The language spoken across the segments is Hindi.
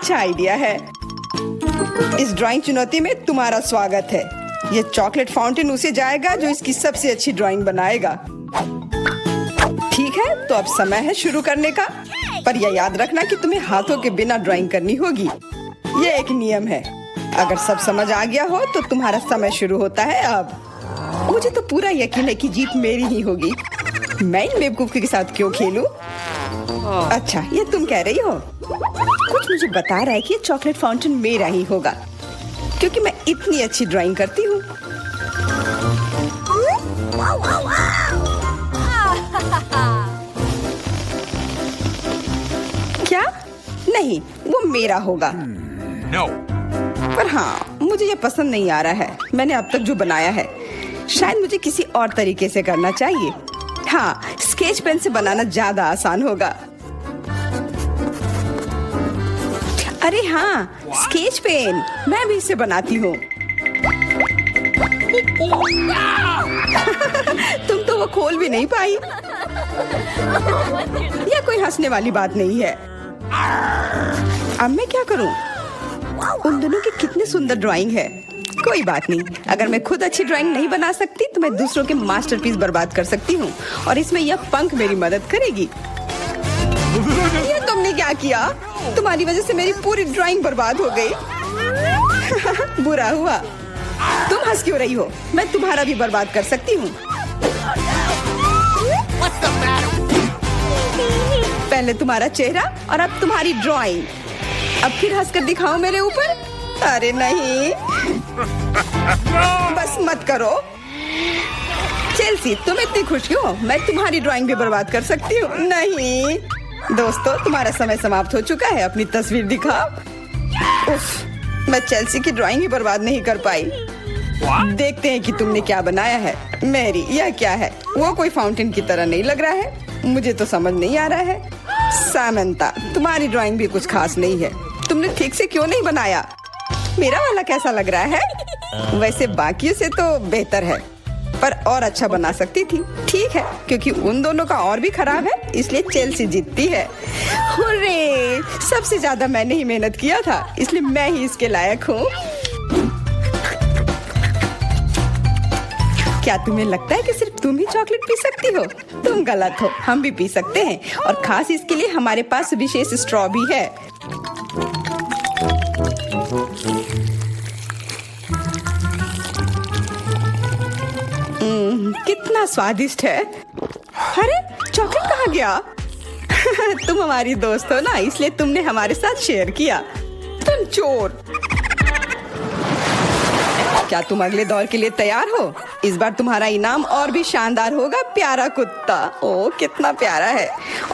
अच्छा आइडिया है। इस ड्राइंग चुनौती में तुम्हारा स्वागत है। ये चॉकलेट फाउंटेन उसे जाएगा जो इसकी सबसे अच्छी ड्राइंग बनाएगा। ठीक है, तो अब समय है शुरू करने का। पर यह याद रखना कि तुम्हें हाथों के बिना ड्राइंग करनी होगी। ये एक नियम है। अगर सब समझ आ गया हो तो तुम्हारा समय शुरू होता है अब। मुझे तो पूरा यकीन है कि जीत मेरी ही होगी। मैं इन बेवकूफ के साथ क्यों खेलूं? अच्छा, ये तुम कह रही हो? कुछ मुझे बता रहा है कि ये चॉकलेट फाउंटेन मेरा ही होगा, क्योंकि मैं इतनी अच्छी ड्राइंग करती हूँ। क्या? नहीं, वो मेरा होगा। No. पर हाँ, मुझे ये पसंद नहीं आ रहा है। मैंने अब तक जो बनाया है, शायद मुझे किसी और तरीके से करना चाहिए। हाँ, स्केच पेन से बनाना ज्यादा आसान होगा। अरे हाँ, स्केच पेन, मैं भी इसे बनाती हूँ। तुम तो वो खोल भी नहीं पाई। यह कोई हंसने वाली बात नहीं है। अब मैं क्या करूँ? उन दोनों की कितनी सुंदर ड्राइंग है। कोई बात नहीं, अगर मैं खुद अच्छी ड्राइंग नहीं बना सकती तो मैं दूसरों के मास्टरपीस बर्बाद कर सकती हूँ, और इसमें यह पंख मेरी मदद करेगी। ये तुमने क्या किया? तुम्हारी वजह से मेरी पूरी ड्राइंग बर्बाद हो गई। बुरा हुआ। तुम हंस क्यों रही हो? मैं तुम्हारा भी बर्बाद कर सकती हूँ। पहले तुम्हारा चेहरा और अब तुम्हारी ड्राइंग। अब फिर हंसकर दिखाओ मेरे ऊपर। अरे नहीं, बस मत करो। चेल्सी, तुम इतनी खुश क्यों? मैं तुम्हारी ड्राइंग भी बर्बाद कर सकती हूँ। नहीं दोस्तों, तुम्हारा समय समाप्त हो चुका है। अपनी तस्वीर दिखाओ। उफ, मैं चेल्सी की ड्राइंग ही बर्बाद नहीं कर पाई। देखते हैं कि तुमने क्या बनाया है। मेरी, यह क्या है? वो कोई फाउंटेन की तरह नहीं लग रहा है। मुझे तो समझ नहीं आ रहा है। सामंता, तुम्हारी ड्राइंग भी कुछ खास नहीं है। तुमने ठीक से क्यों नहीं बनाया? मेरा वाला कैसा लग रहा है? वैसे बाकियों से तो बेहतर है, पर और अच्छा बना सकती थी। ठीक है, क्योंकि उन दोनों का और भी खराब है, इसलिए चेल्सी जीतती है। हुर्रे! सबसे ज्यादा मैंने ही मेहनत किया था, इसलिए मैं ही इसके लायक हूँ। क्या तुम्हें लगता है कि सिर्फ तुम ही चॉकलेट पी सकती हो? तुम गलत हो, हम भी पी सकते हैं, और खास इसके लिए हमारे पास विशेष स्ट्रॉ भी है। कितना स्वादिष्ट है। अरे, चॉकलेट कहाँ गया? तुम हमारी दोस्त हो ना, इसलिए तुमने हमारे साथ शेयर किया। तुम चोर। क्या तुम अगले दौर के लिए तैयार हो? इस बार तुम्हारा इनाम और भी शानदार होगा। प्यारा कुत्ता, ओ कितना प्यारा है।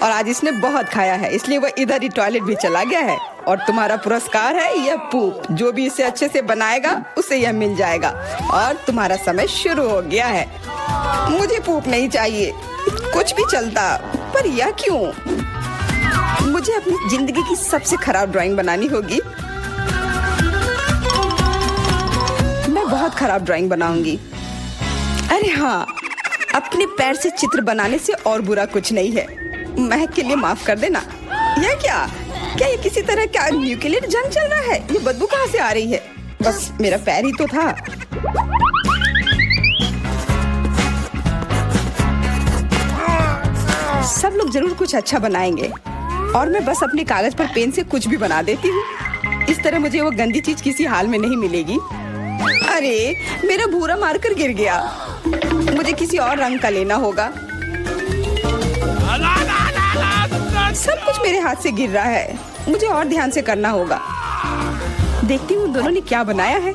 और आज इसने बहुत खाया है, इसलिए वह इधर ही टॉयलेट भी चला गया है। और तुम्हारा पुरस्कार है यह पूप। जो भी इसे अच्छे से बनाएगा उसे यह मिल जाएगा। और तुम्हारा समय शुरू हो गया है। मुझे पूप नहीं चाहिए, कुछ भी चलता, पर यह क्यों? मुझे अपनी जिंदगी की सबसे खराब ड्राइंग बनानी होगी। मैं बहुत खराब ड्राइंग बनाऊंगी। अरे हाँ, अपने पैर से चित्र बनाने से और बुरा कुछ नहीं है। महक के लिए माफ कर देना। यह क्या ये किसी तरह का न्यूक्लियर जंग चल रहा है? ये बदबू कहाँ से आ रही है? बस मेरा पैर ही तो था। सब लोग जरूर कुछ अच्छा बनाएंगे, और मैं बस अपने कागज पर पेन से कुछ भी बना देती हूँ। इस तरह मुझे वो गंदी चीज किसी हाल में नहीं मिलेगी। अरे, मेरा भूरा मार्कर गिर गया। मुझे किसी और रंग का लेना होगा। सब कुछ मेरे हाथ से गिर रहा है। मुझे और ध्यान से करना होगा। देखती हूँ दोनों ने क्या बनाया है।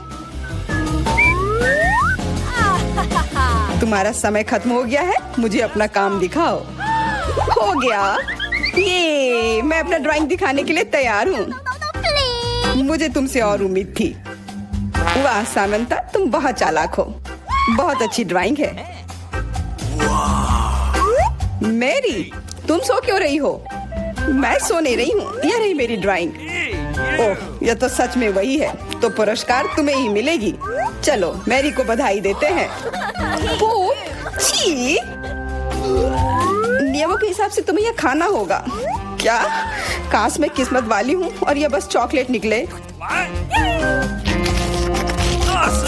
तुम्हारा समय खत्म हो गया है, मुझे अपना काम दिखाओ। हो गया। ये मैं अपना ड्राइंग दिखाने के लिए तैयार हूँ। मुझे तुमसे और उम्मीद थी। वाह सामंता, तुम बहुत चालाक हो। बहुत अच्छी ड्राइंग है। मेरी, तुम सो क्यों रही हो? मैं सो नहीं रही हूँ, यह रही मेरी ड्राइंग। ओह, यह तो सच में वही है। तो पुरस्कार तुम्हें ही मिलेगी। चलो, मैरी को बधाई देते हैं। छी! नियमों के हिसाब से तुम्हें यह खाना होगा। क्या? काश मैं किस्मत वाली हूँ और ये बस चॉकलेट निकले।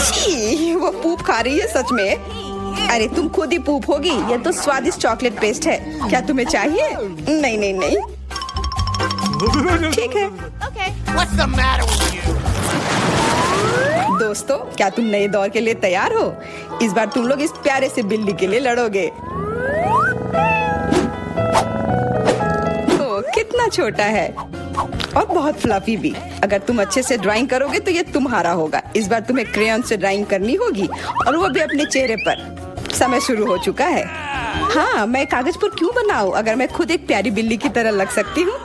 छी, वो पूप खा रही है सच में। अरे तुम खुद ही पूप होगी, ये तो स्वादिष्ट चॉकलेट पेस्ट है। क्या तुम्हें चाहिए? नहीं नहीं नहीं, ठीक है। What's the matter with you? दोस्तों, क्या तुम नए दौर के लिए तैयार हो? इस बार तुम लोग इस प्यारे से बिल्ली के लिए लड़ोगे। ओ, कितना छोटा है और बहुत फ्लफी भी। अगर तुम अच्छे से ड्राइंग करोगे तो ये तुम्हारा होगा। इस बार तुम्हें क्रेयॉन से ड्राइंग करनी होगी और वो भी अपने चेहरे पर। समय शुरू हो चुका है। हाँ, मैं कागज पर क्यों बनाऊं अगर मैं खुद एक प्यारी बिल्ली की तरह लग सकती हूँ।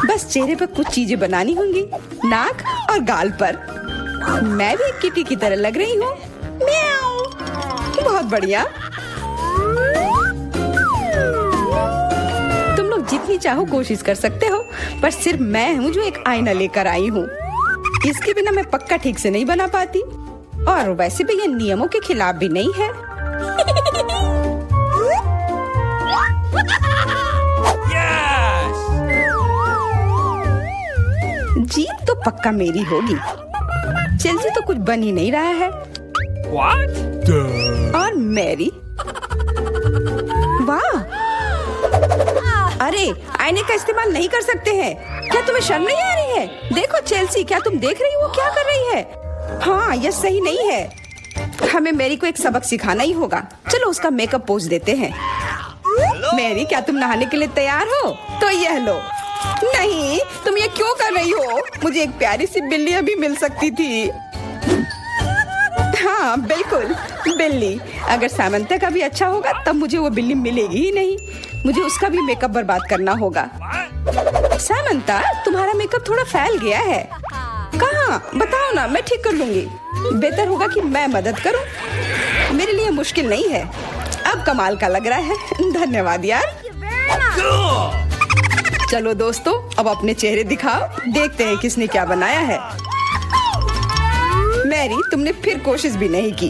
बस चेहरे पर कुछ चीजें बनानी होंगी, नाक और गाल पर। मैं भी एक किटी की तरह लग रही हूँ। म्याऊ। बहुत बढ़िया। तुम लोग जितनी चाहो कोशिश कर सकते हो, पर सिर्फ मैं हूँ जो एक आईना लेकर आई हूँ। इसके बिना मैं पक्का ठीक से नहीं बना पाती, और वैसे भी ये नियमों के खिलाफ भी नहीं है। जीत तो पक्का मेरी होगी। चेल्सी तो कुछ बन ही नहीं रहा है। What? और मैरी, वाह! अरे, आईने का इस्तेमाल नहीं कर सकते हैं। क्या तुम्हें शर्म नहीं आ रही है? देखो चेल्सी, क्या तुम देख रही हो वो क्या कर रही है? हाँ, यह सही नहीं है। हमें मैरी को एक सबक सिखाना ही होगा। चलो उसका मेकअप पोज देते हैं। मैरी, क्या तुम नहाने के लिए तैयार हो? तो यह लो। नहीं, तुम ये क्यों कर रही हो? मुझे एक प्यारी सी बिल्ली अभी मिल सकती थी। हाँ बिल्कुल, बिल्ली। अगर सामंता का भी अच्छा होगा तब मुझे वो बिल्ली मिलेगी ही नहीं। मुझे उसका भी मेकअप बर्बाद करना होगा। सामंता, तुम्हारा मेकअप थोड़ा फैल गया है। कहाँ? बताओ ना, मैं ठीक कर लूंगी। बेहतर होगा कि मैं मदद करूं। मेरे लिए मुश्किल नहीं है। अब कमाल का लग रहा है। धन्यवाद यार। चलो दोस्तों, अब अपने चेहरे दिखाओ। देखते हैं किसने क्या बनाया है। मैरी, तुमने फिर कोशिश भी नहीं की।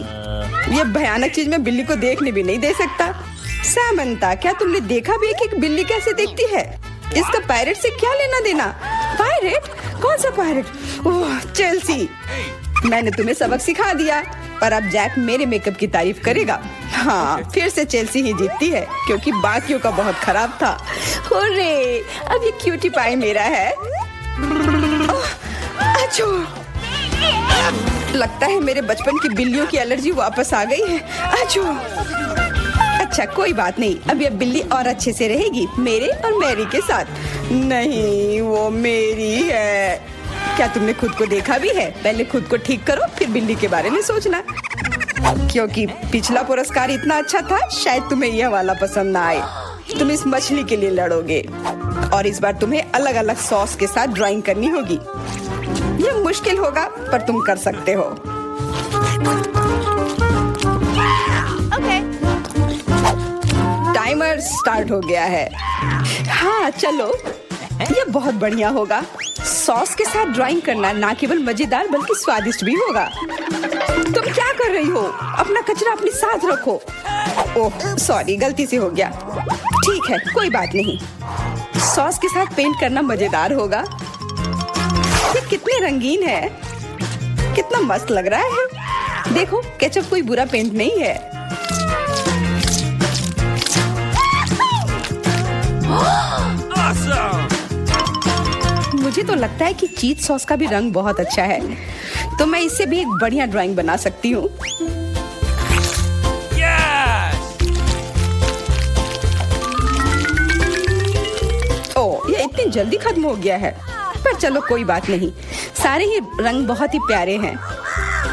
ये भयानक चीज मैं बिल्ली को देखने भी नहीं दे सकता। सामंता, क्या तुमने देखा भी कि एक बिल्ली कैसे देखती है? इसका पायरेट से क्या लेना देना? पायरेट? कौन सा पायरेट? ओह चेल्सी, मैंने तुम्हें सबक सिखा दिया, पर अब जैक मेरे मेकअप की तारीफ करेगा। हाँ, फिर से चेल्सी ही जीतती है क्योंकि बाकियों का बहुत खराब था। हुर्रे, अब ये क्यूटी पाई मेरा है। अच्छो, लगता है मेरे बचपन की बिल्लियों की एलर्जी वापस आ गई है। अच्छो। अच्छा कोई बात नहीं, अब ये बिल्ली और अच्छे से रहेगी मेरे और मैरी के साथ। नहीं, वो मेरी है। क्या तुमने खुद को देखा भी है? पहले खुद को ठीक करो, फिर बिल्ली के बारे में सोचना। क्योंकि पिछला पुरस्कार इतना अच्छा था, शायद तुम्हें यह वाला पसंद ना आए। तुम इस मछली के लिए लड़ोगे और इस बार तुम्हें अलग अलग सॉस के साथ ड्राइंग करनी होगी। यह मुश्किल होगा, पर तुम कर सकते हो। टाइमर स्टार्ट हो गया है। हाँ चलो, यह बहुत बढ़िया होगा। सॉस के साथ ड्राइंग करना ना केवल मजेदार बल्कि स्वादिष्ट भी होगा। तुम क्या कर रही हो? अपना कचरा अपने साथ रखो। ओह सॉरी, गलती से हो गया। ठीक है, कोई बात नहीं। सॉस के साथ पेंट करना मजेदार होगा। ये कितने रंगीन है, कितना मस्त लग रहा है। देखो, केचप कोई बुरा पेंट नहीं है। Awesome! मुझे तो लगता है कि चीज सॉस का भी रंग बहुत अच्छा है, तो मैं इससे भी एक बढ़िया ड्राइंग बना सकती हूँ। Yes! ओह, ये इतनी जल्दी खत्म हो गया है, पर चलो कोई बात नहीं। सारे ही रंग बहुत ही प्यारे हैं,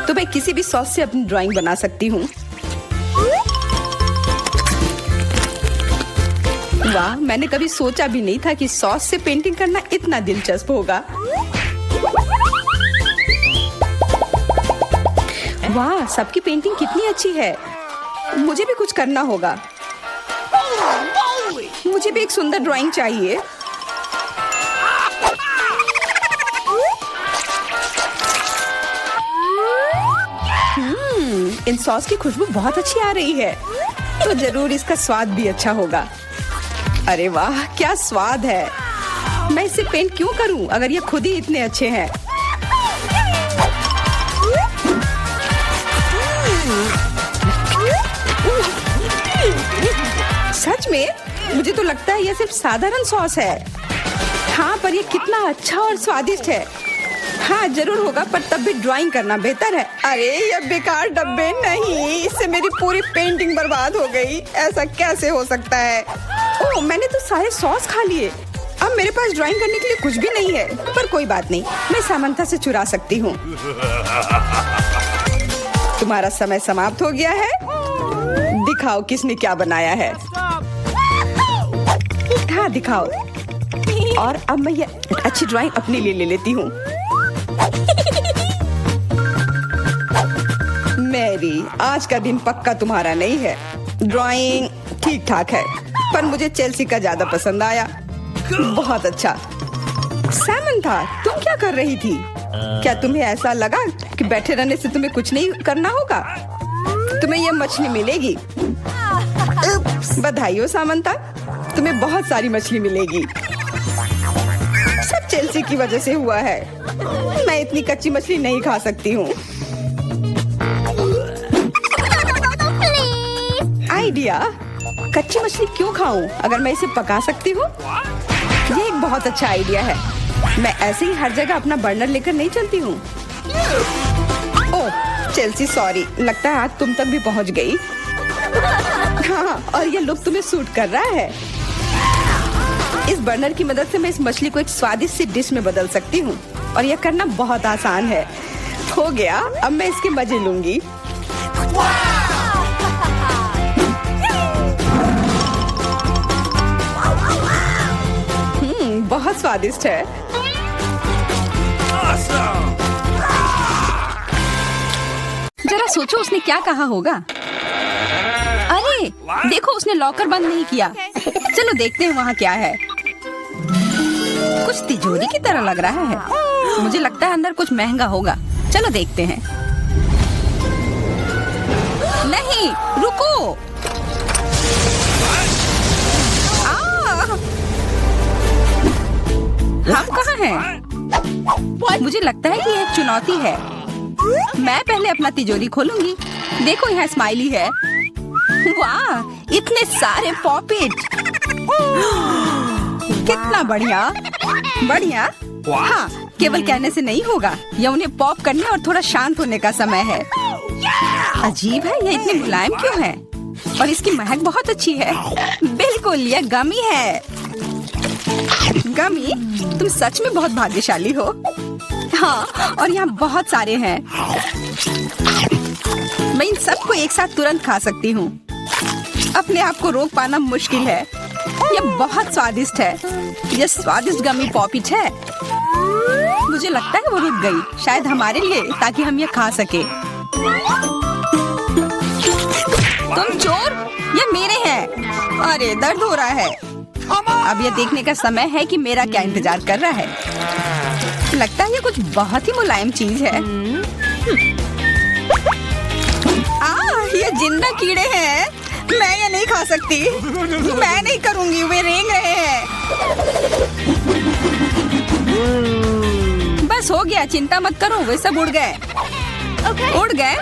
तो मैं किसी भी सॉस से अपनी ड्राइंग बना सकती हूँ। वाह, मैंने कभी सोचा भी नहीं था कि सॉस से पेंटिंग करना इतना दिलचस्प होगा। वाह, सबकी पेंटिंग कितनी अच्छी है। मुझे भी कुछ करना होगा। मुझे भी एक सुंदर ड्राइंग चाहिए। इन सॉस की खुशबू बहुत अच्छी आ रही है, तो जरूर इसका स्वाद भी अच्छा होगा। अरे वाह, क्या स्वाद है। मैं इसे पेंट क्यों करूं अगर ये खुद ही इतने अच्छे हैं। सच में मुझे तो लगता है ये सिर्फ साधारण सॉस है। हाँ, पर ये कितना अच्छा और स्वादिष्ट है। हाँ जरूर होगा, पर तब भी ड्राइंग करना बेहतर है। अरे ये बेकार डब्बे, नहीं, इससे मेरी पूरी पेंटिंग बर्बाद हो गई। ऐसा कैसे हो सकता है? ओह, मैंने तो सारे सॉस खा लिए। अब मेरे पास ड्राइंग करने के लिए कुछ भी नहीं है। पर कोई बात नहीं, मैं सामंथा से चुरा सकती हूँ। तुम्हारा समय समाप्त हो गया है। दिखाओ किसने क्या बनाया है। हाँ दिखाओ। और अब मैं ये अच्छी ड्राइंग अपने लिए ले लेती हूँ। मैरी, आज का दिन पक्का तुम्हारा नहीं है। ड्राइंग ठीक ठाक है, पर मुझे चेल्सी का ज्यादा पसंद आया। बहुत अच्छा। सैमंथा, तुम क्या कर रही थी? क्या तुम्हें ऐसा लगा कि बैठे रहने से तुम्हें कुछ नहीं करना होगा? तुम्हें ये मछली मिलेगी। बधाई हो सामंथा, तुम्हें बहुत सारी मछली मिलेगी। सब चेल्सी की वजह से हुआ है। मैं इतनी कच्ची मछली नहीं खा सकती हूँ। आइडिया, कच्ची मछली क्यों खाऊं अगर मैं इसे पका सकती हूँ? ये एक बहुत अच्छा आइडिया है। मैं ऐसे ही हर जगह अपना बर्नर लेकर नहीं चलती हूँ। ओह चेल्सी, सॉरी, लगता है आज तुम तक भी पहुँच गई। हाँ, और ये लुक तुम्हें सूट कर रहा है। इस बर्नर की मदद से मैं इस मछली को एक स्वादिष्ट सी डिश में बदल सकती हूँ, और यह करना बहुत आसान है। हो गया, अब मैं इसके मजे लूंगी। बहुत स्वादिष्ट है। जरा सोचो उसने क्या कहा होगा। अरे देखो, उसने लॉकर बंद नहीं किया। चलो देखते हैं वहाँ क्या है। कुछ तिजोरी की तरह लग रहा है। मुझे लगता है अंदर कुछ महंगा होगा। चलो देखते हैं। नहीं, रुको। हम कहाँ हैं? मुझे लगता है कि ये एक चुनौती है। मैं पहले अपना तिजोरी खोलूंगी। देखो यहाँ स्माइली है। वाह, इतने सारे पॉपिट। कितना बढ़िया। बढ़िया। हाँ, केवल कहने से नहीं होगा। यह उन्हें पॉप करने और थोड़ा शांत होने का समय है। अजीब है, यह इतने मुलायम क्यों है? और इसकी महक बहुत अच्छी है। बिल्कुल, यह गमी है। गमी, तुम सच में बहुत भाग्यशाली हो। हाँ, और यहाँ बहुत सारे हैं। मैं इन सबको एक साथ तुरंत खा सकती हूँ। अपने आप को रोक पाना मुश्किल है। यह बहुत स्वादिष्ट है। यह स्वादिष्ट गमी पॉपिट है। मुझे लगता है वो रुक गई, शायद हमारे लिए, ताकि हम ये खा सके। तुम चोर, ये मेरे हैं। अरे दर्द हो रहा है। अब यह देखने का समय है कि मेरा क्या इंतजार कर रहा है। लगता है ये कुछ बहुत ही मुलायम चीज है। ये जिंदा कीड़े हैं। मैं ये नहीं खा सकती। मैं नहीं करूंगी, वे रेंग रहे हैं। बस हो गया, चिंता मत करो, वे सब उड़ गए। उड़ गए?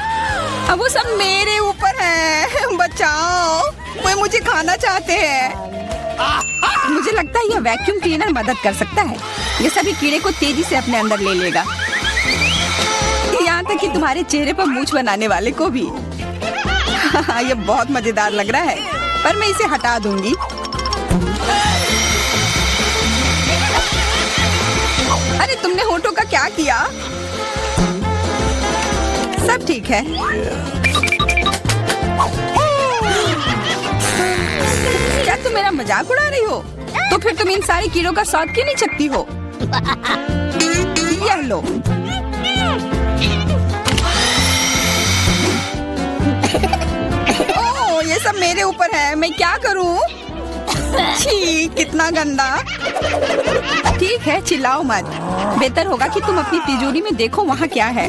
अब वो सब मेरे ऊपर है। बचाओ, वे मुझे खाना चाहते हैं। मुझे लगता है यह वैक्यूम क्लीनर मदद कर सकता है। ये सभी कीड़े को तेजी से अपने अंदर ले लेगा, यहाँ तक कि तुम्हारे चेहरे पर मूंछ बनाने वाले को भी। ये बहुत मजेदार लग रहा है, पर मैं इसे हटा दूंगी। अरे तुमने होठों का क्या किया? सब ठीक है। क्या तुम मेरा मजाक उड़ा रही हो? तो फिर तुम इन सारे कीड़ों का स्वाद क्यों नहीं चखती हो? यह लो। ओह, ये सब मेरे ऊपर है। मैं क्या करूं? छी, कितना गंदा। ठीक है, चिल्लाओ मत। बेहतर होगा कि तुम अपनी तिजोरी में देखो वहाँ क्या है।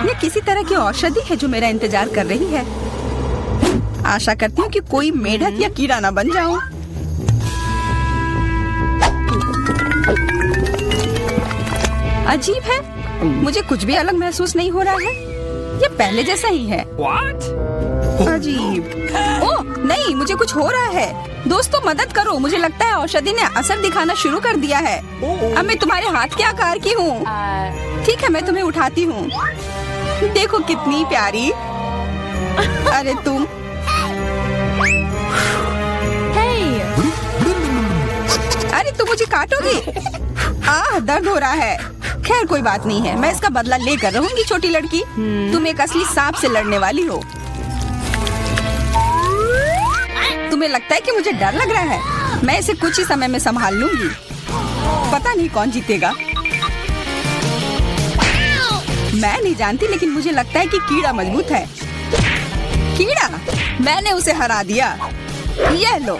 ये किसी तरह की औषधि है जो मेरा इंतजार कर रही है। आशा करती हूँ कि कोई मेढक या कीड़ा ना बन जाऊं। अजीब है, मुझे कुछ भी अलग महसूस नहीं हो रहा है। ये पहले जैसा ही है। What? अजीब। ओह नहीं, मुझे कुछ हो रहा है। दोस्तों मदद करो, मुझे लगता है औषधि ने असर दिखाना शुरू कर दिया है। अब मैं तुम्हारे हाथ के आकार की हूँ। ठीक है, मैं तुम्हें उठाती हूँ। देखो कितनी प्यारी। अरे तुम अरे तुम मुझे काटोगी। दर्द हो रहा है। खैर कोई बात नहीं है, मैं इसका बदला लेकर रहूंगी। छोटी लड़की, तुम एक असली सांप से लड़ने वाली हो। तुम्हें लगता है कि मुझे डर लग रहा है? मैं इसे कुछ ही समय में संभाल लूंगी। पता नहीं कौन जीतेगा। मैं नहीं जानती, लेकिन मुझे लगता है कि कीड़ा मजबूत है। कीड़ा, मैंने उसे हरा दिया। यह लो।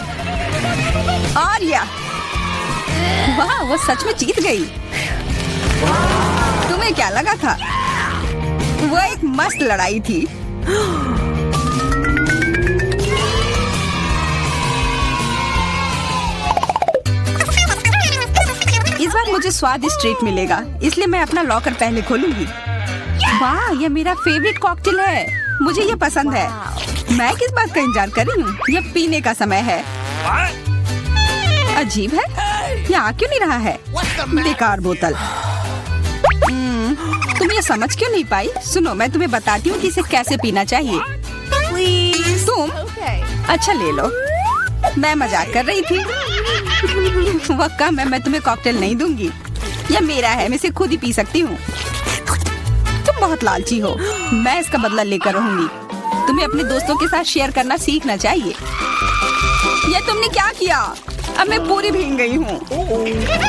और या वाह, वो सच में जीत गई। तुम्हें क्या लगा था? वो एक मस्त लड़ाई थी। इस बार मुझे स्वादिष्ट ट्रीट मिलेगा, इसलिए मैं अपना लॉकर पहले खोलूंगी। वाह, ये मेरा फेवरेट कॉकटेल है। मुझे ये पसंद है। मैं किस बात का इंतजार कर रही हूँ? ये पीने का समय है। अजीब है, ये आ क्यों नहीं रहा है? बेकार बोतल। तुम ये समझ क्यों नहीं पाई? सुनो, मैं तुम्हें बताती हूँ कि इसे कैसे पीना चाहिए। तुम अच्छा ले लो। मैं मजाक कर रही थी। वह कम है, मैं तुम्हें कॉकटेल नहीं दूंगी। यह मेरा है, मैं इसे खुद ही पी सकती हूँ। तुम बहुत लालची हो। मैं इसका बदला लेकर रहूंगी। तुम्हें अपने दोस्तों के साथ शेयर करना सीखना चाहिए। यह तुमने क्या किया? अब मैं पूरी भीग गई हूँ।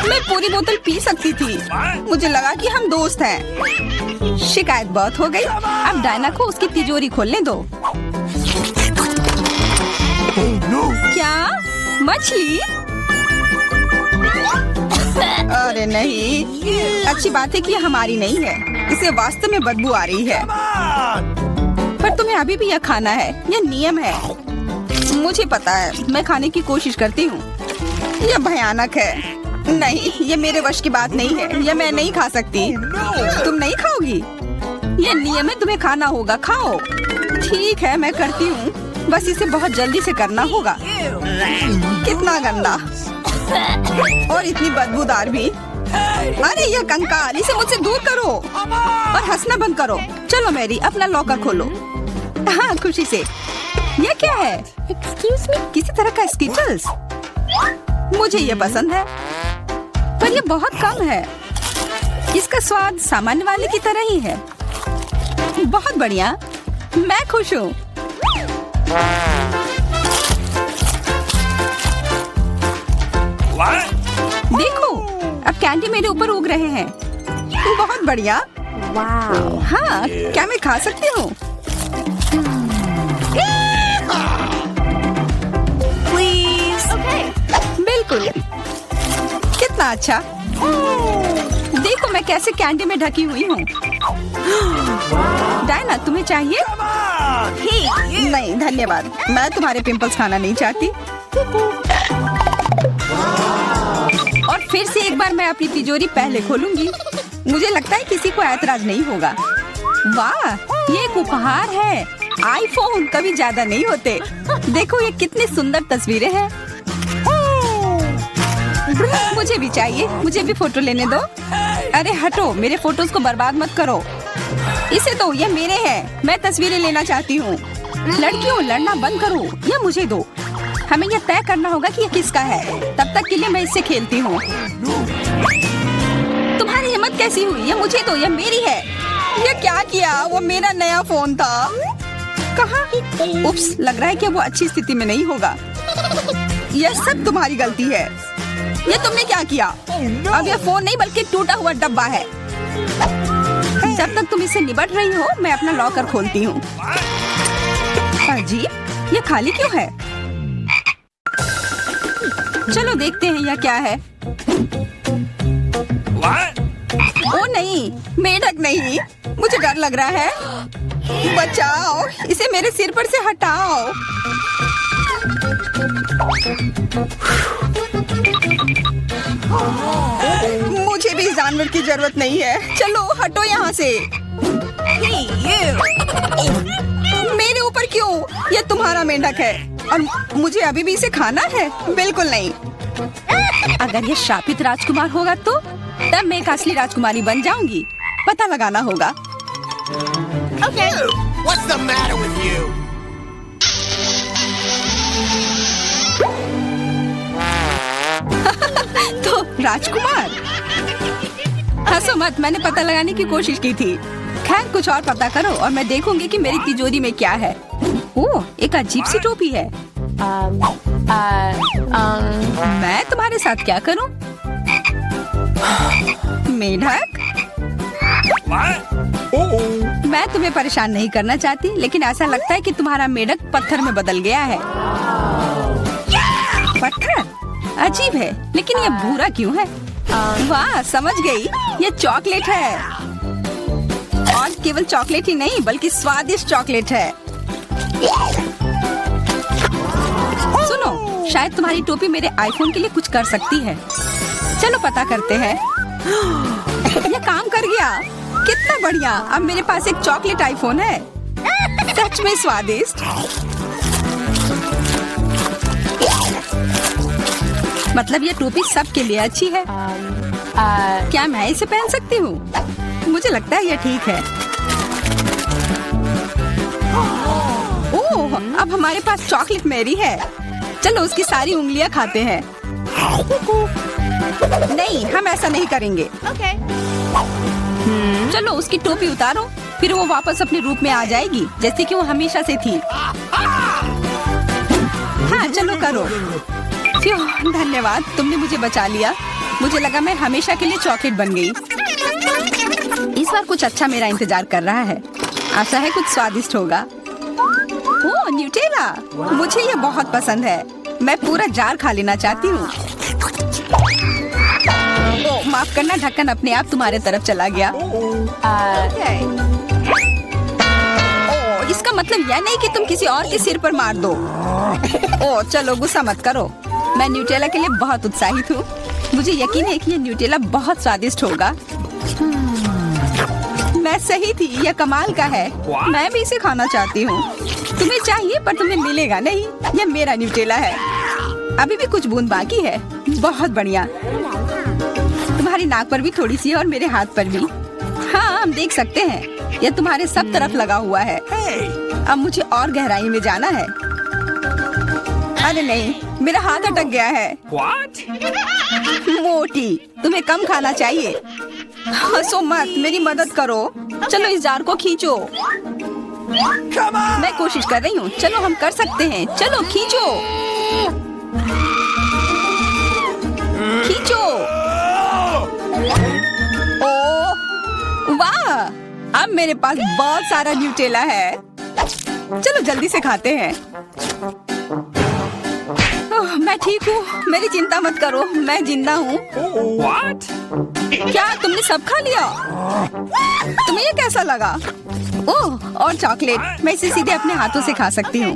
मैं पूरी बोतल पी सकती थी। मुझे लगा कि हम दोस्त हैं। शिकायत बहुत हो गई। अब डायना को उसकी तिजोरी खोलने दो। क्या मछली? अरे नहीं, अच्छी बात है कि हमारी नहीं है। इसे वास्तव में बदबू आ रही है। पर तुम्हें अभी भी यह खाना है। यह नियम है। मुझे पता है, मैं खाने की कोशिश करती हूँ। यह भयानक है। नहीं, ये मेरे वश की बात नहीं है। यह मैं नहीं खा सकती। तुम नहीं खाओगी? यह नियम है, तुम्हें खाना होगा। खाओ। ठीक है, मैं करती हूँ। बस इसे बहुत जल्दी से करना होगा। कितना गंदा और इतनी बदबूदार भी। अरे यह कंकाल, इसे मुझसे दूर करो और हंसना बंद करो। चलो मैरी, अपना लॉकर खोलो। हाँ, खुशी से। यह क्या है? किसी तरह का स्किटल्स। मुझे ये पसंद है, पर ये बहुत कम है। इसका स्वाद सामान्य वाले की तरह ही है। बहुत बढ़िया, मैं खुश हूँ। देखो, अब कैंडी मेरे ऊपर उग रहे हैं। बहुत बढ़िया। हाँ, क्या मैं खा सकती हूँ? बिल्कुल। कितना अच्छा। देखो मैं कैसे कैंडी में ढकी हुई हूँ। डायना, तुम्हें चाहिए? नहीं धन्यवाद, मैं तुम्हारे पिंपल्स खाना नहीं चाहती। और फिर से एक बार मैं अपनी तिजोरी पहले खोलूंगी। मुझे लगता है किसी को ऐतराज नहीं होगा। वाह, ये एक उपहार है। आईफोन कभी ज्यादा नहीं होते। देखो ये कितनी सुंदर तस्वीरें हैं। मुझे भी चाहिए। मुझे भी फोटो लेने दो। अरे हटो, मेरे फोटोज को बर्बाद मत करो। इसे दो, ये मेरे हैं। मैं तस्वीरें लेना चाहती हूँ। लड़कियों, लड़ना बंद करो। ये मुझे दो। हमें यह तय करना होगा कि यह किसका है। तब तक के लिए मैं इससे खेलती हूँ। तुम्हारी हिम्मत कैसी हुई? ये मुझे दो, ये मेरी है। ये क्या किया? वो मेरा नया फोन था। कहाँ? उप्स, लग रहा है कि वो अच्छी स्थिति में नहीं होगा। यह सब तुम्हारी गलती है। ये तुमने क्या किया? अब यह फोन नहीं बल्कि टूटा हुआ डब्बा है। जब तक तुम इससे निपट रही हो, मैं अपना लॉकर खोलती हूँ। अजीब, ये खाली क्यों है? चलो देखते हैं यह क्या है। ओ नहीं, मेढक नहीं। मुझे डर लग रहा है। बचाओ, इसे मेरे सिर पर से हटाओ। मुझे भी जान जानवर की जरूरत नहीं है। चलो हटो यहाँ से। मेरे ऊपर क्यों? ये तुम्हारा मेंढक है और मुझे अभी भी इसे खाना है? बिल्कुल नहीं। अगर ये शापित राजकुमार होगा तो तब मैं एक असली राजकुमारी बन जाऊंगी। पता लगाना होगा। What's the matter with you? तो राजकुमार, हंसो मत, मैंने पता लगाने की कोशिश की थी। खैर कुछ और पता करो और मैं देखूंगी कि मेरी तिजोरी में क्या है। ओह, एक अजीब सी टोपी है। मैं तुम्हारे साथ क्या करूं? मेढक, What? Oh. मैं तुम्हें परेशान नहीं करना चाहती, लेकिन ऐसा लगता है कि तुम्हारा मेढक पत्थर में बदल गया है। पत्थर? अजीब है, लेकिन ये भूरा क्यों है? वाह, समझ गई, ये चॉकलेट है। और केवल चॉकलेट ही नहीं बल्कि स्वादिष्ट चॉकलेट है। सुनो, शायद तुम्हारी टोपी मेरे आईफोन के लिए कुछ कर सकती है। चलो पता करते हैं। ये काम कर गया, कितना बढ़िया। अब मेरे पास एक चॉकलेट आईफोन है। सच में स्वादिष्ट। मतलब ये टोपी सबके लिए अच्छी है। क्या मैं इसे पहन सकती हूँ? मुझे लगता है ये ठीक है। ओह, अब हमारे पास चॉकलेट मैरी है। चलो उसकी सारी उंगलियां खाते हैं। नहीं, हम ऐसा नहीं करेंगे। चलो उसकी टोपी उतारो, फिर वो वापस अपने रूप में आ जाएगी जैसे कि वो हमेशा से थी। हाँ चलो करो। फ्यू, धन्यवाद, तुमने मुझे बचा लिया। मुझे लगा मैं हमेशा के लिए चॉकलेट बन गई। इस बार कुछ अच्छा मेरा इंतजार कर रहा है। आशा है कुछ स्वादिष्ट होगा। ओह, न्यूटेला, मुझे ये बहुत पसंद है। मैं पूरा जार खा लेना चाहती हूँ। ओह, माफ करना, ढक्कन अपने आप तुम्हारे तरफ चला गया। ओह, इसका मतलब यह नहीं कि तुम किसी और के सिर पर मार दो। ओह, चलो गुस्सा मत करो। मैं न्यूटेला के लिए बहुत उत्साहित हूँ। मुझे यकीन है कि ये न्यूटेला बहुत स्वादिष्ट होगा। मैं सही थी, यह कमाल का है। मैं भी इसे खाना चाहती हूँ। तुम्हें चाहिए पर तुम्हें मिलेगा नहीं। यह मेरा न्यूटेला है। अभी भी कुछ बूंद बाकी है। बहुत बढ़िया। तुम्हारी नाक पर भी थोड़ी सी है और मेरे हाथ पर भी। हाँ, हम देख सकते हैं। यह तुम्हारे सब तरफ लगा हुआ है। अब मुझे और गहराई में जाना है। अरे नहीं, मेरा हाथ अटक गया है। What? मोटी, तुम्हें कम खाना चाहिए। हंसो मत, मेरी मदद करो। चलो इस जार को खींचो। मैं कोशिश कर रही हूँ। चलो हम कर सकते हैं। चलो खींचो, खींचो। ओह वाह, अब मेरे पास बहुत सारा न्यूटेला है। चलो जल्दी से खाते हैं। ओह, मैं ठीक हूँ, मेरी चिंता मत करो, मैं जिंदा हूँ। What? क्या तुमने सब खा लिया? तुम्हें ये कैसा लगा? ओह, और चॉकलेट, मैं इसे सीधे अपने हाथों से खा सकती हूँ।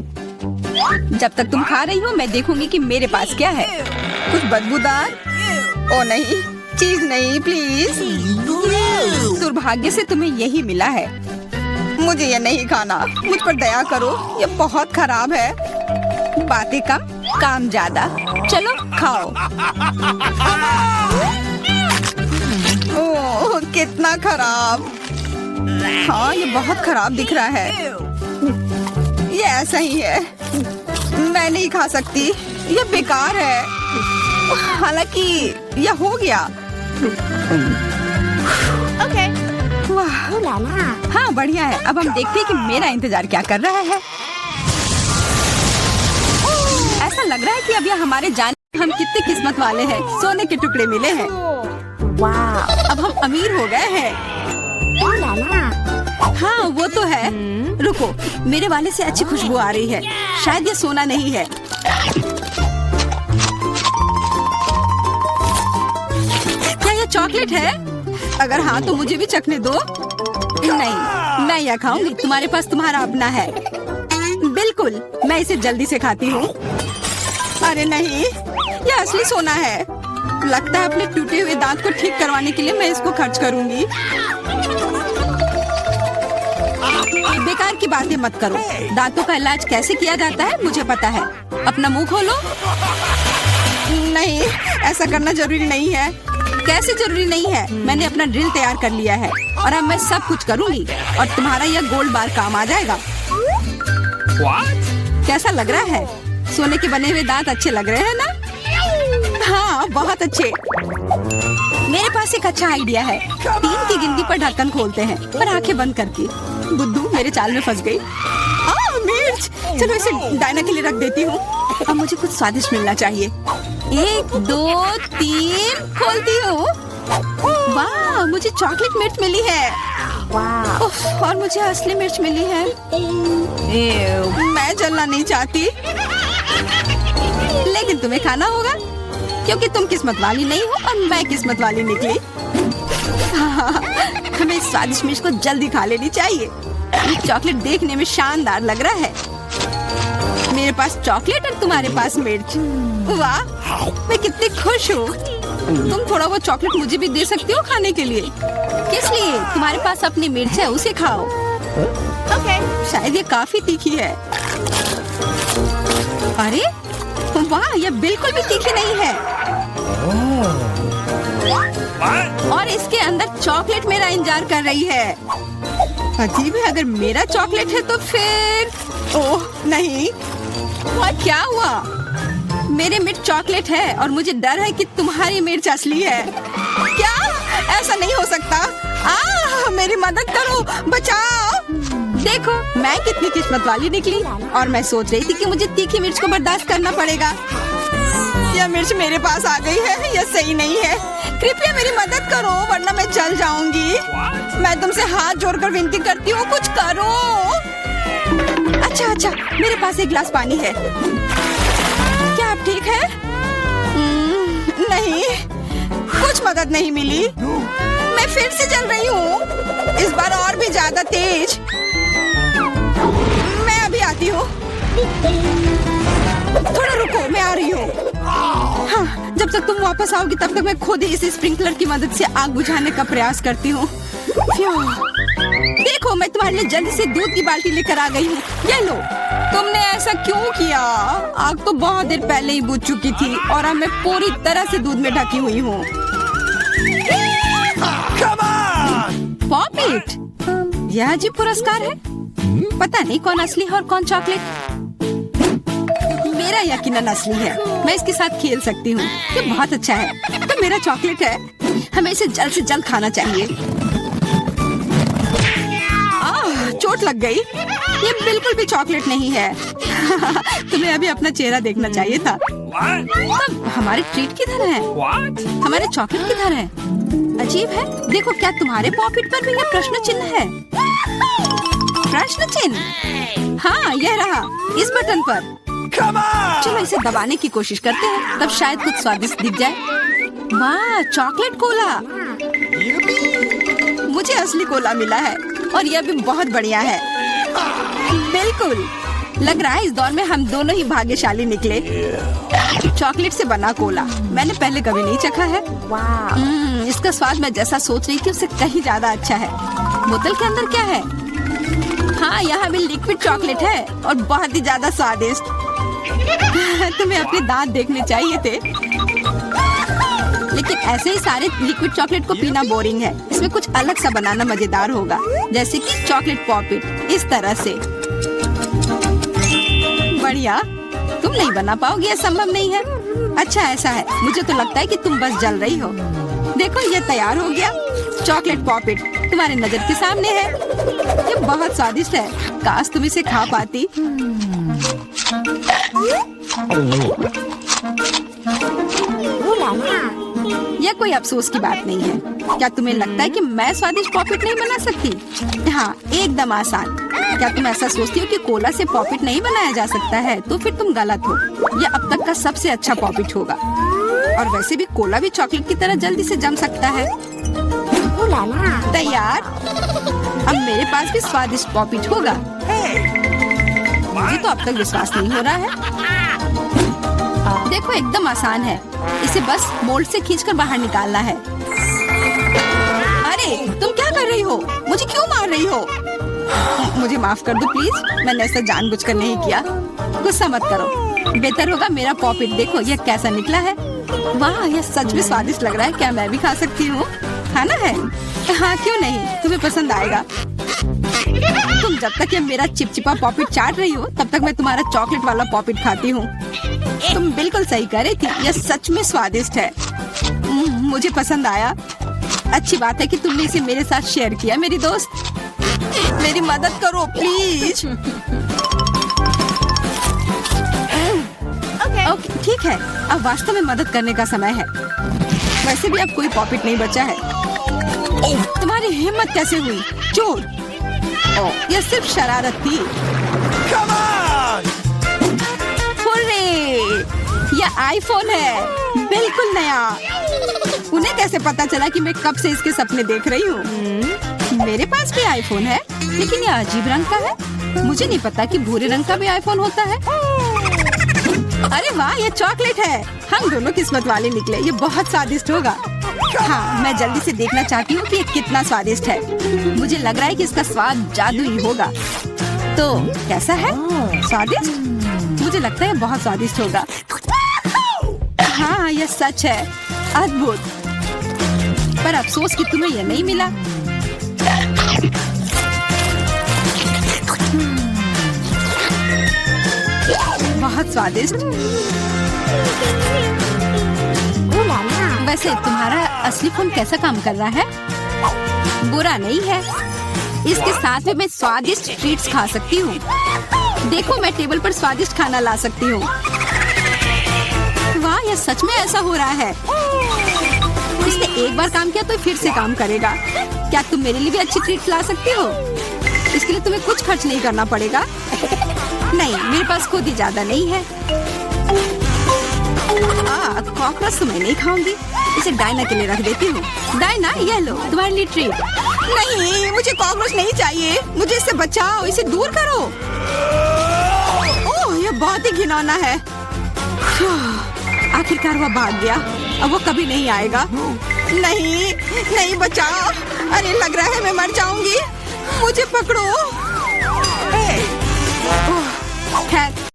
जब तक तुम खा रही हो मैं देखूंगी कि मेरे पास क्या है। कुछ बदबूदार? ओ नहीं, चीज नहीं, प्लीज। दुर्भाग्य से तुम्हें यही मिला है। मुझे ये नहीं खाना, मुझ पर दया करो, ये बहुत खराब है। बातें कम, काम ज्यादा। चलो खाओ। ओह, कितना खराब। हाँ, ये बहुत खराब दिख रहा है। ये ऐसा ही है, मैं नहीं खा सकती, ये बेकार है। हालांकि यह हो गया। वाह, हाँ बढ़िया है। अब हम देखते हैं कि मेरा इंतजार क्या कर रहा है। ऐसा लग रहा है कि अब यह हमारे जाने हम कितने किस्मत वाले हैं। सोने के टुकड़े मिले हैं। अब हम अमीर हो गए हैं। हाँ वो तो है। रुको, मेरे वाले से अच्छी खुशबू आ रही है। शायद ये सोना नहीं है। क्या ये चॉकलेट है? अगर हाँ तो मुझे भी चखने दो। नहीं, मैं यह खाऊंगी। तुम्हारे पास तुम्हारा अपना है। बिल्कुल, मैं इसे जल्दी से खाती हूँ। अरे नहीं, यह असली सोना है। लगता है अपने टूटे हुए दांत को ठीक करवाने खाने के लिए मैं इसको खर्च करूंगी। बेकार की बातें मत करो। दांतों का इलाज कैसे किया जाता है मुझे पता है। अपना मुंह खोलो। नहीं, ऐसा करना जरूरी नहीं है। कैसे जरूरी नहीं है? मैंने अपना ड्रिल तैयार कर लिया है और अब मैं सब कुछ करूंगी और तुम्हारा यह गोल्ड बार काम आ जाएगा। What? कैसा लग रहा है? सोने के बने हुए दांत अच्छे लग रहे हैं ना? हाँ, बहुत अच्छे। मेरे पास एक अच्छा आइडिया है। 3 की गिनती पर ढक्कन खोलते हैं पर आंखें बंद करके। बुद्धू मेरे चाल में फंस गई। मिर्च, चलो इसे डायना के लिए रख देती हूँ। अब मुझे कुछ स्वादिष्ट मिलना चाहिए। 1 2 3 खोलती हूँ। वाह, मुझे चॉकलेट मिर्च मिली है। उफ, और मुझे असली मिर्च मिली है। मैं जलना नहीं चाहती। लेकिन तुम्हें खाना होगा क्योंकि तुम किस्मत वाली नहीं हो और मैं किस्मत वाली निकली। हमें इस स्वादिष्ट मिर्च को जल्दी खा लेनी चाहिए। ये चॉकलेट देखने में शानदार लग रहा है। मेरे पास चॉकलेट और तुम्हारे पास मिर्च। वाह, मैं कितनी खुश हूँ। तुम थोड़ा वो चॉकलेट मुझे भी दे सकती हो खाने के लिए। किस लिए? तुम्हारे पास अपनी मिर्च है, उसे खाओ। शायद ये काफी तीखी है। अरे वाह, यह बिल्कुल भी तीखी नहीं है। What? और इसके अंदर चॉकलेट मेरा इंतजार कर रही है। अजीब है, अगर मेरा चॉकलेट है तो फिर ओह नहीं, क्या हुआ? मेरे मिर्च चॉकलेट है और मुझे डर है कि तुम्हारी मिर्च असली है। क्या? ऐसा नहीं हो सकता। मेरी मदद करो, बचाओ। देखो मैं कितनी किस्मत वाली निकली और मैं सोच रही थी कि मुझे तीखी मिर्च को बर्दाश्त करना पड़ेगा। यह मिर्च मेरे पास आ गई है, यह सही नहीं है। कृपया मेरी मदद करो वरना मैं जल जाऊंगी। मैं तुमसे हाथ जोड़कर विनती करती हूँ, कुछ करो। अच्छा, मेरे पास एक गिलास पानी है। क्या आप ठीक है? नहीं, कुछ मदद नहीं मिली। मैं फिर से जल रही हूँ, इस बार और भी ज्यादा तेज। मैं अभी आती हूँ। थोड़ा रुको, मैं आ रही हूँ। हाँ, जब तक तुम वापस आओगी तब तक मैं खुद ही इस स्प्रिंकलर की मदद से आग बुझाने का प्रयास करती हूँ। देखो, मैं तुम्हारे लिए जल्दी से दूध की बाल्टी लेकर आ गई हूँ। ये लो। तुमने ऐसा क्यों किया? आग तो बहुत देर पहले ही बुझ चुकी थी और अब मैं पूरी तरह से दूध में ढकी हुई हूँ। Come on! पॉपिट, यह अजीब पुरस्कार है। पता नहीं कौन असली है और कौन चॉकलेट। मेरा यकीनन असली है। मैं इसके साथ खेल सकती हूँ। ये बहुत अच्छा है। तो मेरा चॉकलेट है। हमें इसे जल्द से जल्द खाना चाहिए। चोट लग गई। ये बिल्कुल भी चॉकलेट नहीं है। तुम्हें अभी अपना चेहरा देखना चाहिए था। What? तब हमारे ट्रीट किधर है? What? हमारे चॉकलेट किधर है? अजीब है। देखो, क्या तुम्हारे पॉकेट पर भी यह प्रश्न चिन्ह है? प्रश्न चिन्ह? हाँ, यह रहा इस बटन पर। Come on! चलो इसे दबाने की कोशिश करते हैं, तब शायद कुछ स्वादिष्ट दिख जाए। वाह, चॉकलेट कोला। मुझे असली कोला मिला है और यह भी बहुत बढ़िया है। बिल्कुल, लग रहा है इस दौर में हम दोनों ही भाग्यशाली निकले। चॉकलेट से बना कोला मैंने पहले कभी नहीं चखा है। इसका स्वाद मैं जैसा सोच रही थी उससे कहीं ज्यादा अच्छा है। बोतल के अंदर क्या है? हाँ, यहाँ भी लिक्विड चॉकलेट है और बहुत ही ज्यादा स्वादिष्ट। तुम्हें अपने दांत देखने चाहिए थे। लेकिन ऐसे ही सारे लिक्विड चॉकलेट को पीना बोरिंग है। इसमें कुछ अलग सा बनाना मजेदार होगा, जैसे कि चॉकलेट पॉपिट इस तरह से। बढ़िया। तुम नहीं बना पाओगी, यह संभव नहीं है। अच्छा, ऐसा है। मुझे तो लगता है कि तुम बस जल रही हो। देखो, ये तैयार हो गया। चॉकलेट पॉपिट तुम्हारे नजर के सामने है। ये बहुत स्वादिष्ट है। काश तुम इसे खा पाती। यह कोई अफसोस की बात नहीं है। क्या तुम्हें लगता है कि मैं स्वादिष्ट पॉपिट नहीं बना सकती? हाँ, एकदम आसान। क्या तुम ऐसा सोचती हो कि कोला से पॉपिट नहीं बनाया जा सकता है? तो फिर तुम गलत हो। यह अब तक का सबसे अच्छा पॉपिट होगा। और वैसे भी कोला भी चॉकलेट की तरह जल्दी से जम सकता है। तैयार? अब मेरे पास भी स्वादिष्ट पॉपिट होगा। मुझे तो अब तक विश्वास नहीं हो रहा है। देखो, एकदम आसान है। इसे बस मोल्ड से खींचकर बाहर निकालना है। अरे तुम क्या कर रही हो? मुझे क्यों मार रही हो? मुझे माफ कर दो प्लीज, मैंने ऐसा जानबूझकर नहीं किया। गुस्सा मत करो। बेहतर होगा मेरा पॉपिट देखो ये कैसा निकला है। वाह ये सच में स्वादिष्ट लग रहा है। क्या मैं भी खा सकती हूँ? खाना है? हाँ क्यों नहीं, तुम्हें पसंद आएगा। तुम जब तक ये मेरा चिपचिपा पॉपिट चाट रही हो तब तक मैं तुम्हारा चॉकलेट वाला पॉपिट खाती हूँ। तुम बिल्कुल सही कह रही थी, यह सच में स्वादिष्ट है। मुझे पसंद आया। अच्छी बात है कि तुमने इसे मेरे साथ शेयर किया। मेरी दोस्त मेरी मदद करो प्लीज। ओके ठीक है, अब वास्तव में मदद करने का समय है। वैसे भी अब कोई पॉपिट नहीं बचा है। तुम्हारी हिम्मत कैसे हुई चोर? यह सिर्फ शरारत थी। Come on! हुर्रे! यह आईफोन है, बिल्कुल नया। उन्हें कैसे पता चला कि मैं कब से इसके सपने देख रही हूँ? मेरे पास भी आईफोन है, लेकिन यह अजीब रंग का है। मुझे नहीं पता कि भूरे रंग का भी आईफोन होता है। अरे वाह, ये चॉकलेट है। हम दोनों किस्मत वाले निकले। ये बहुत स्वादिष्ट होगा। हाँ, मैं जल्दी से देखना चाहती हूँ कि ये कितना स्वादिष्ट है। मुझे लग रहा है कि इसका स्वाद जादुई होगा। तो कैसा है? स्वादिष्ट? मुझे लगता है बहुत स्वादिष्ट होगा। हाँ, यह सच है। अद्भुत। पर अफसोस कि तुम्हें यह नहीं मिला। बहुत स्वादिष्ट। वैसे तुम्हारा असली फोन कैसा काम कर रहा है? बुरा नहीं है। इसके साथ में मैं स्वादिष्ट ट्रीट्स खा सकती हूँ। देखो मैं टेबल पर स्वादिष्ट खाना ला सकती हूँ। वाह, यह सच में ऐसा हो रहा है। इसने एक बार काम किया तो फिर से काम करेगा। क्या तुम मेरे लिए भी अच्छी ट्रीट्स ला सकती हो? इसके लिए तुम्हें कुछ खर्च नहीं करना पड़ेगा। नहीं, मेरे पास खुद ही ज्यादा नहीं है। कॉकरोच तो मैं नहीं खाऊंगी। इसे डायना के लिए रख देती हूँ। डायना, ये लो तुम्हारे लिए ट्रीट। नहीं, मुझे कॉकरोच नहीं चाहिए। मुझे इससे बचाओ, इसे दूर करो। ओह, ये बहुत ही घिनौना है। आखिरकार वह भाग गया। अब वो कभी नहीं आएगा। नहीं, नहीं बचाओ। अरे लग रहा है मैं मर जाऊंगी। मुझे पकड़ो। खैर